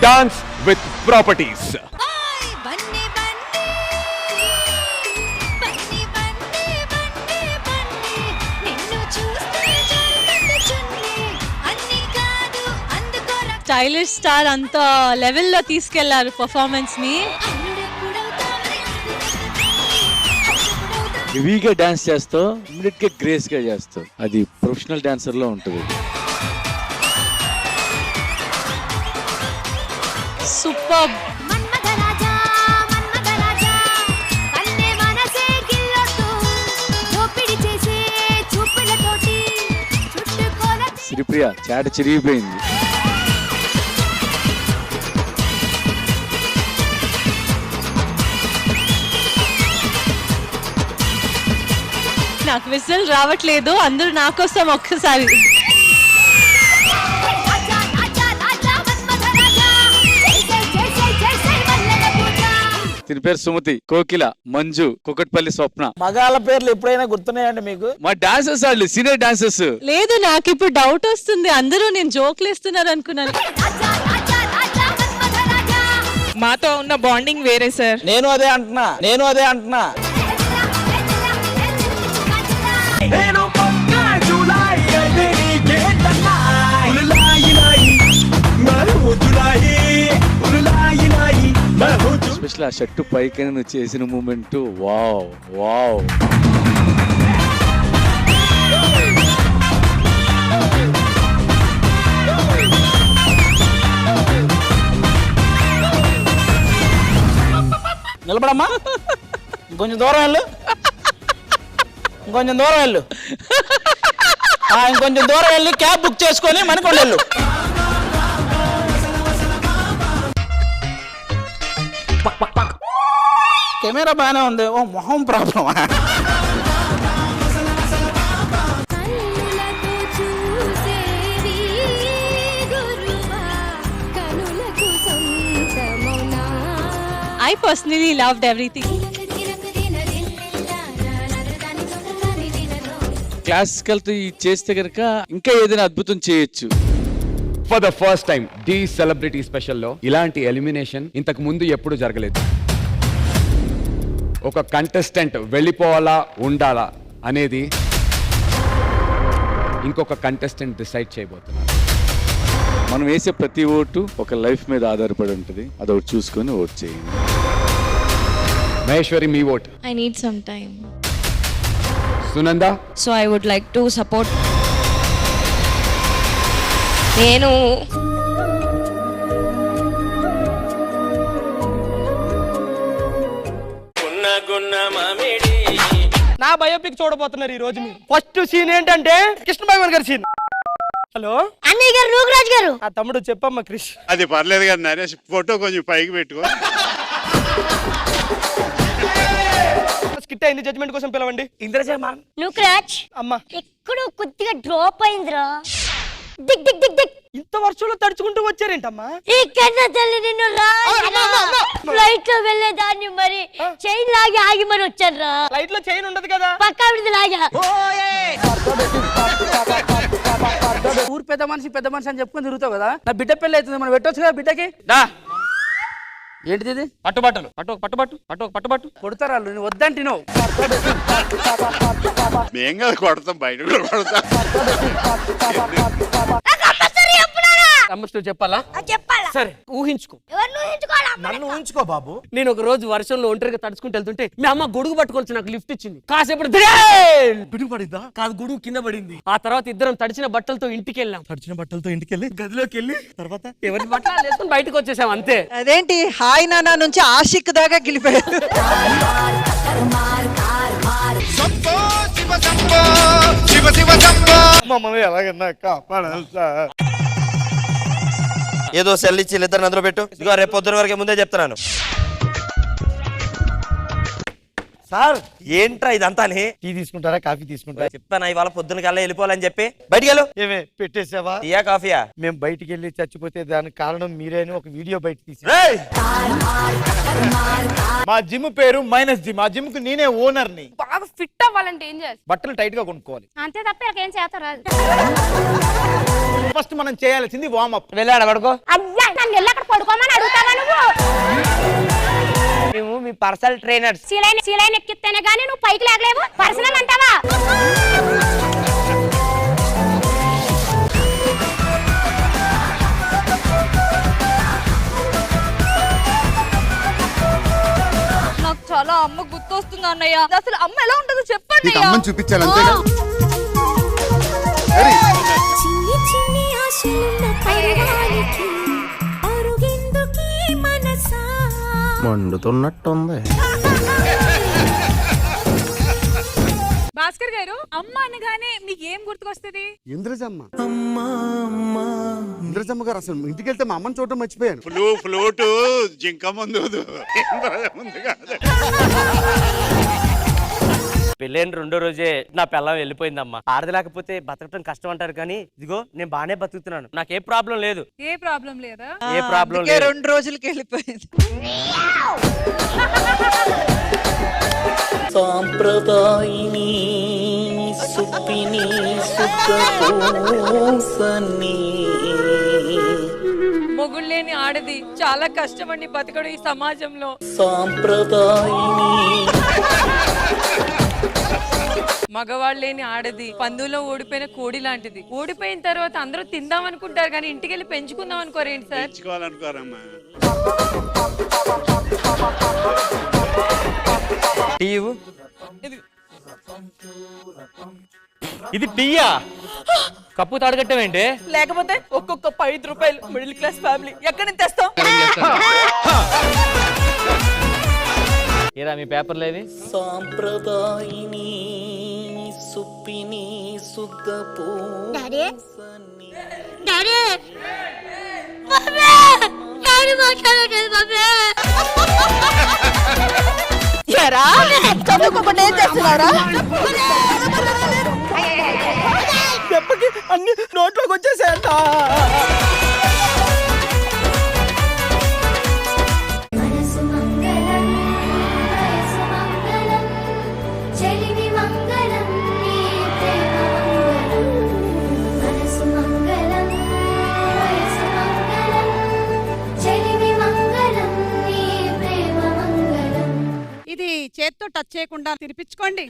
Dance with properties. Stylish star అంత లెవెల్లో తీసుకెళ్లారు పర్ఫార్మెన్స్ ని. హెవీగా డాన్స్ చేస్తావు, ఇమ్మీడియట్ గా గ్రేస్ గా చేస్తావు. అది ప్రొఫెషనల్ డాన్సర్ లో ఉంటుంది. సూపర్. శ్రీప్రియ చాట చిరిగిపోయింది. నాకు విజిల్ రావట్లేదు, అందరూ నా కోసం ఒక్కసారి. దీని పేరు సుమతి, కోకిల, మంజు, కుకట్పల్లి, స్వప్న. మగాళ్ళ పేర్లు ఎప్పుడైనా గుర్తున్నాయండి మీకు? మా డాన్సర్స్ వాళ్ళు సీనియర్ డాన్సర్స్. లేదు, నాకు ఇప్పుడు డౌట్ వస్తుంది, అందరూ నేను జోక్లు వేస్తున్నారు అనుకున్నాను. మాతో ఉన్న బాండింగ్ వేరే సార్. నేను అదే అంటున్నా. ఎస్పెషల్ ఆ షర్టు పైకి నువ్వు చేసిన మూమెంట్ వావ్ వావ్. నిలబడమ్మా, ఇంకొంచెం దూరం వెళ్ళు, ఇంకొంచెం దూరం వెళ్ళి క్యాబ్ బుక్ చేసుకొని మణికొండ వెళ్ళు. కెమెరా బాగానే ఉంది, ఓ మొహం ప్రాబ్లమా? I personally loved everything. Classical తో చేస్తే కనుక ఇంకా ఏదైనా అద్భుతం చేయొచ్చు. For the first time the celebrity స్పెషల్లో ఇలాంటి ఎలిమినేషన్ ఇంతకు ముందు ఎప్పుడు జరగలేదు. ఒక కంటెస్టెంట్ వెళ్ళిపోవాలా ఉండాలా అనేది ఇంకొక కంటెస్టెంట్ డిసైడ్ చేయబోతున్నారు. మనం వేసే ప్రతి ఓటు ఒక లైఫ్ మీద ఆధారపడి ఉంటుంది. అదొకటి చూసుకొని ఓట్ చేయండి. మహేశ్వరి, మీ vote. I need some time. Sunanda. So I would like to support. నేను నా బయోపిక్ చూడబోతున్నారు ఈ రోజు మీరు. ఫస్ట్ సీన్ ఏంటంటే కృష్ణ భగవాన్ గారి సీన్. హలో అన్నయ్య గారు, రూగరాజ్ గారు. ఆ తమ్ముడు చెప్పమ్మా క్రిష్. అది పర్లేదు కదా నరేష్, ఫోటో కొంచెం పైకి పెట్టుకో. స్కిట్ అయింది, జడ్జ్మెంట్ కోసం పిలవండి. ఇంద్రజయమా, రూగరాజ్ అమ్మా ఎక్కడో కొద్దిగా డ్రాప్ అయిందిరా. దిక్ దిక్ దిక్ దిక్. ఇంత వర్షంలో తడుచుకుంటూ వచ్చారేంటమ్మా? ఈ కన్న తల్లి నిన్ను ఫ్లైట్ లో వెళ్ళేదాన్ని మరి చైన్ లాగి ఆగి మరి వచ్చాను రా. ఫ్లైట్ లో చైన్ ఉండదు కదా, పక్కా విడిది లాగా. ఊరు పెద్ద మనిషి అని చెప్పుకొని తిరుగుతావు కదా. నా బిడ్డ పెళ్లి అవుతుంది, మనం పెట్టొచ్చు కదా బిడ్డకి. ఏంటిది? పట్టుబట్టు కొడతారా? నువ్వు వద్దంటే నువ్వు మేం కదా కొడతాం, బయట కూడా కొడతాం. చెప్పాలా? చెప్పాలా? సరే ఊహించుకో. నన్ను ఊహించుకో బాబు. నేను ఒక రోజు వర్షంలో ఒంటరిగా తడుచుకుంటూ వెళ్తుంటే మీ అమ్మ గొడుగు పట్టుకొని నాకు లిఫ్ట్ ఇచ్చింది. కాసేపు పిడుగు పడిందా? కాదు, గొడుగు కింద పడింది. ఆ తర్వాత ఇద్దరం తడిచిన బట్టలతో ఇంటికి వెళ్ళి గదిలోకి వెళ్ళి తర్వాత ఎవరి బట్టలు వేసుకొని బయటకు వచ్చేసాం అంతే. అదేంటి హాయ్ నానా నుంచి ఆషిక్ దాకా గెలిపారు. ఏదో సెల్ ఇచ్చి ఇద్దరు అందులో పెట్టు. ఇదిగో రేపు పొద్దున వరకే ముందే చెప్తున్నాను. సార్ ఏంట్రా ఇదంతా? టీ తీసుకుంటారా, కాఫీ తీసుకుంటారా? చెప్తాను, ఇవాళ పొద్దున కల్లా వెళ్ళిపోవాలని చెప్పి. బయటికి వెళ్ళు. ఏమే పెట్టేసావా? టీయా కాఫీయా? మేము బయటికి వెళ్ళి చచ్చిపోతే దానికి కారణం మీరే అని ఒక వీడియో బయట తీసి. మా జిమ్ పేరు మైనస్ జిమ్. ఆ జిమ్ కు నేనే ఓనర్ ని. బాగా ఫిట్ అవ్వాలంటే ఏం చేయాలి? బట్టలు టైట్ గా కొనుక్కోవాలి, అంతే తప్ప నాకేం చేస్తారా? ఫస్ట్ మనం చేయాల్సింది వార్మప్. వెళ్ళాడా పడుకో. అయ్యా నన్ను వెళ్ళి అక్కడ పడుకోమని అడుగుతావా నువ్వు? మేము మీ పర్సనల్ ట్రైనర్స్. సీలైన్ ఎక్కిస్తేనే గానీ నువ్వు పైకి లేగలేవు. పర్సనల్ అంటావా? నాకు చాలా అమ్మ గుర్తొస్తుంది అన్నయ్య. అసలు అమ్మ ఎలా ఉంటుందో చెప్పండి. నీకు అమ్మని చూపించాలి అంతే కదా. చిన్ని చిన్ని ఆశలున్న పర్వానికి అరుగెందుకీ మనసా మండుతున్నట్టుంది. భాస్కర్ గారు, అమ్మ అనగానే మీకు ఏం గుర్తుకొస్తుంది? ఇంద్రజమ్మ ఇంద్రజమ్మ గారు అసలు ఇంటికి వెళ్తే మా అమ్మని చూడటం మర్చిపోయాను. ఫ్లూటు జింక ముందు ముందు కాదు. పెళ్ళైన 2వ రోజే నా పిల్లం వెళ్ళిపోయిందమ్మా. ఆడది లేకపోతే బతకటం కష్టం అంటారు, కానీ ఇదిగో నేను బానే బతుకుతున్నాను. నాకు ఏ ప్రాబ్లం లేదు. ఏ ప్రాబ్లం లేదా? ఏ ప్రాబ్లం అందుకే లేదు. 2 రోజులకి వెళ్ళిపోయింది. సాంప్రదాయిని సుప్పిని సుఖపూసని మొగుళ్ళేని ఆడది చాలా కష్టమండి బతకడం ఈ సమాజంలో. సాంప్రదాయిని మగవాళ్ళు లేని ఆడది పందులో ఓడిపోయిన కోడి లాంటిది. ఓడిపోయిన తర్వాత అందరూ తిందాం అనుకుంటారు, కానీ ఇంటికి వెళ్ళి పెంచుకుందాం అనుకోరేంటి సార్? పెంచుకోవాలనుకోరమ్మా. టీవు ఇది టీయా? కప్పు తాడగట్టమేంటి? లేకపోతే ఒక్కొక్క 5 రూపాయలు మిడిల్ క్లాస్ ఫ్యామిలీ ఎక్కడి నుంచి తెస్తాం? ఏరా మీ పేపర్లు ఏవి? సాంప్రదాయిని సుప్పిని డాడీ సుఖపూసని డాడీ బాబే డాడీ మాట్లాడలేదు బాబే. ఎరా చదువుకోకుండా ఏం చేస్తున్నారా? చెప్పకి అన్ని నోట్లోకి వచ్చేసాయంట. మనసు మంగళం వయసు మంగళం చెలిమి మంగళం నీ ప్రేమ మంగళం. మనసు మంగళం వయసు మంగళం చెలిమి మంగళం నీ ప్రేమ మంగళం. ఇది చేత్తో టచ్ చేయకుండా తినిపించుకోండి.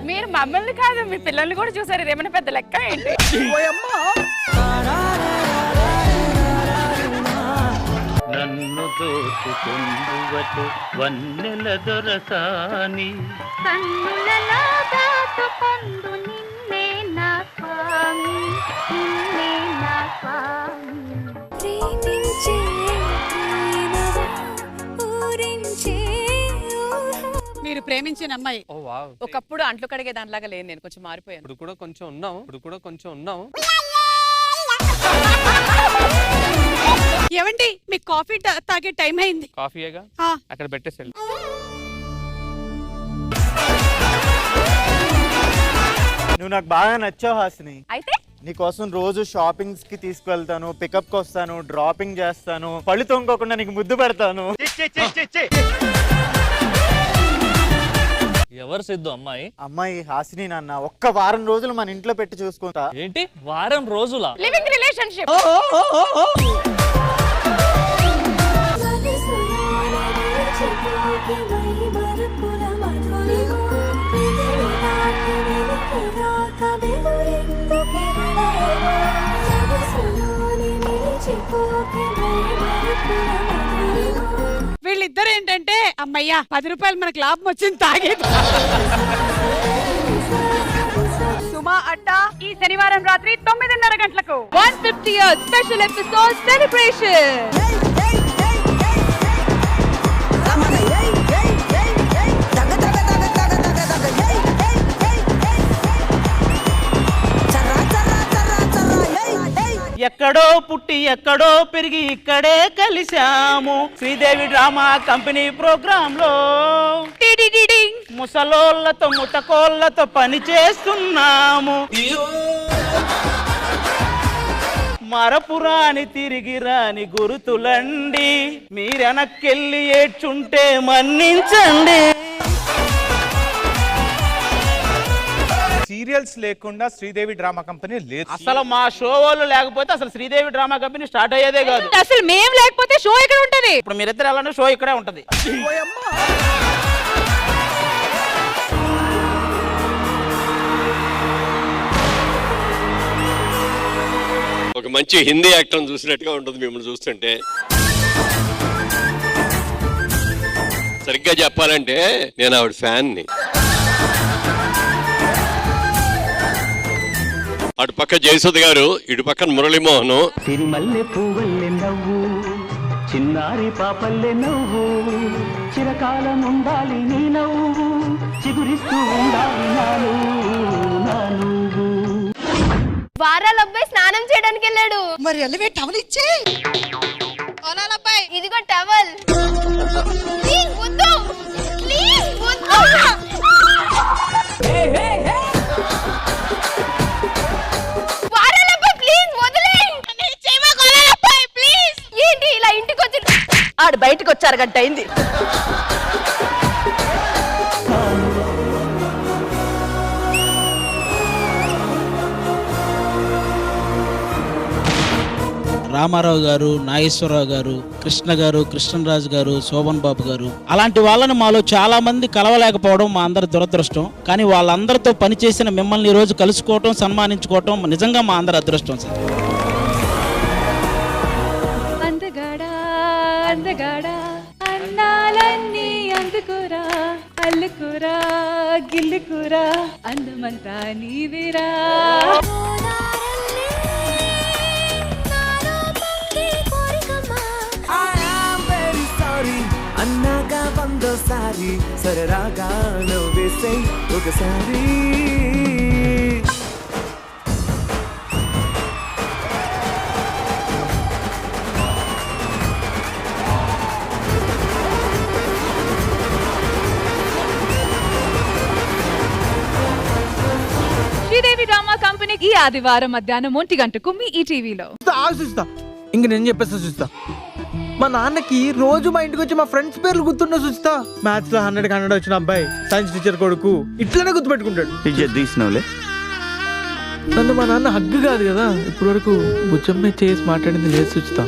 మీరు మమ్మల్ని కాదు మీ పిల్లల్ని కూడా చూసారు. ఇదేమైనా పెద్ద లెక్క ఏంటి? నన్ను దోచుకుందువటు వన్నెల దొరసాని కన్నులలో దాచుకొందు నిన్నే నా స్వామి నిన్నే నా స్వామి. ప్రేమించే ప్రేమవా ఊరించే మీరు ప్రేమించిన అమ్మాయి. ఓ వావ్. ఒకప్పుడు అంట్లు కడిగే దానిలాగా లేను, నేను కొంచెం మారిపోయాను. ఇప్పుడు కూడా కొంచెం ఉన్నాం. ఏమండి మీకు కాఫీ తాగే టైం అయింది. కాఫీయేగా ఆ, అక్కడ పెట్టేసి. నువ్వు నాకు బాగా నచ్చావు హాసిని. అయితే నీకోసం రోజు షాపింగ్స్ కి తీసుకువెళ్తాను, పికప్ కి వస్తాను, డ్రాపింగ్ చేస్తాను, పళ్ళు తోముకోకుండా నీకు ముద్దు పెడతాను. ఎవరు సిద్ధు అమ్మాయి? అమ్మాయి హాసిని నాన్న. ఒక్క వారం రోజులు మన ఇంట్లో పెట్టి చూసుకుంటా. ఏంటి వారం రోజులా? Living relationship. వీళ్ళిద్దరు ఏంటంటే అమ్మయ్యా 10 రూపాయలు మనకు లాభం వచ్చింది తాగేది. సుమా అడ్డా ఈ శనివారం రాత్రి 9:30 గంటలకు 150 years స్పెషల్ ఎపిసోడ్ సెలబ్రేషన్. ఎక్కడో పుట్టి ఎక్కడో పెరిగి ఇక్కడే కలిశాము. శ్రీదేవి డ్రామా కంపెనీ ప్రోగ్రామ్ లో ముసలోళ్ళతో ముతకోళ్ళతో పని చేస్తున్నాము. మరపురాని తిరిగి రాని గురుతులండి, మీరెనక్కెళ్ళి ఏడ్చుంటే మన్నించండి. సీరియల్స్ లేకుండా శ్రీదేవి డ్రామా కంపెనీ లేదు. అసలు మా షో వాళ్ళు లేకపోతే అసలు శ్రీదేవి డ్రామా కంపెనీ స్టార్ట్ అయ్యేదే కాదు. అసలు మేం లేకపోతే షో ఎక్కడ ఉంటది? ఇప్పుడు మీరిద్దరు వెళ్ళండి, షో ఇక్కడే ఉంటది. ఒక మంచి హిందీ యాక్టర్ చూసినట్టుగా ఉంటుంది మిమ్మల్ని చూస్తుంటే. సరిగ్గా చెప్పాలంటే నేను ఆవిడ ఫ్యాన్ని. అటు పక్క జయసుధ గారు, ఇటు పక్కన మురళీమోహన్. తిరుమల్లె పువ్వల్లె నవ్వు, చిన్నారి పాపల్లె నవ్వు, చిరకాలం ఉండాలి నీ నవ్వు, చిగురిస్తూ ఉండాలి నాను నాను. వారాల అబ్బాయి స్నానం చేయడానికి వెళ్ళాడు. మరి వెళ్ళవే టవల్ ఇచ్చే. ఇదిగో టవల్. ప్లీజ్ వద్దు, ప్లీజ్ వద్దు. వారాల అబ్బాయి ప్లీజ్ వదిలేయ్. ప్లీజ్. ఏంటి ఇలా ఇంటికి వచ్చి ఆడు బయటకు వచ్చారు గంట అయింది. రామారావు గారు, నాగేశ్వరరావు గారు, కృష్ణ గారు, కృష్ణరాజు గారు, శోభన్ బాబు గారు, అలాంటి వాళ్ళని మాలో చాలా మంది కలవలేకపోవడం మా అందరి దురదృష్టం. కానీ వాళ్ళందరితో పనిచేసిన మిమ్మల్ని ఈ రోజు కలుసుకోవటం, సన్మానించుకోవటం నిజంగా మా అందరి అదృష్టం సార్. అందగాడా అందగాడా అన్నాలన్నీ అందుకురా, అల్లుకురా గిల్లుకురా, అందమంతా నీవిరా. అన్నాగా వందోసారి సరదాగా నవ్వేసే ఒకసారి. శ్రీదేవి డ్రామా కంపెనీ ఈ ఆదివారం మధ్యాహ్నం 1 గంటకు మీ ఈ టీవీలో. చూస్తా ఇంక నేను చెప్పేస్తా. చూస్తా మా నాన్నకి రోజు మా ఇంటికి వచ్చి మా ఫ్రెండ్స్ పేర్లు గుర్తుండే చూస్తా. మ్యాథ్స్ లో 100 వచ్చిన అబ్బాయి సైన్స్ టీచర్ కొడుకు ఇట్లనే గుర్తుపెట్టుకుంటాడు. నన్ను మా నాన్న హగ్గు కాదు కదా ఇప్పటి వరకు భుజం మీద చేసి మాట్లాడింది లేదు చూస్తా.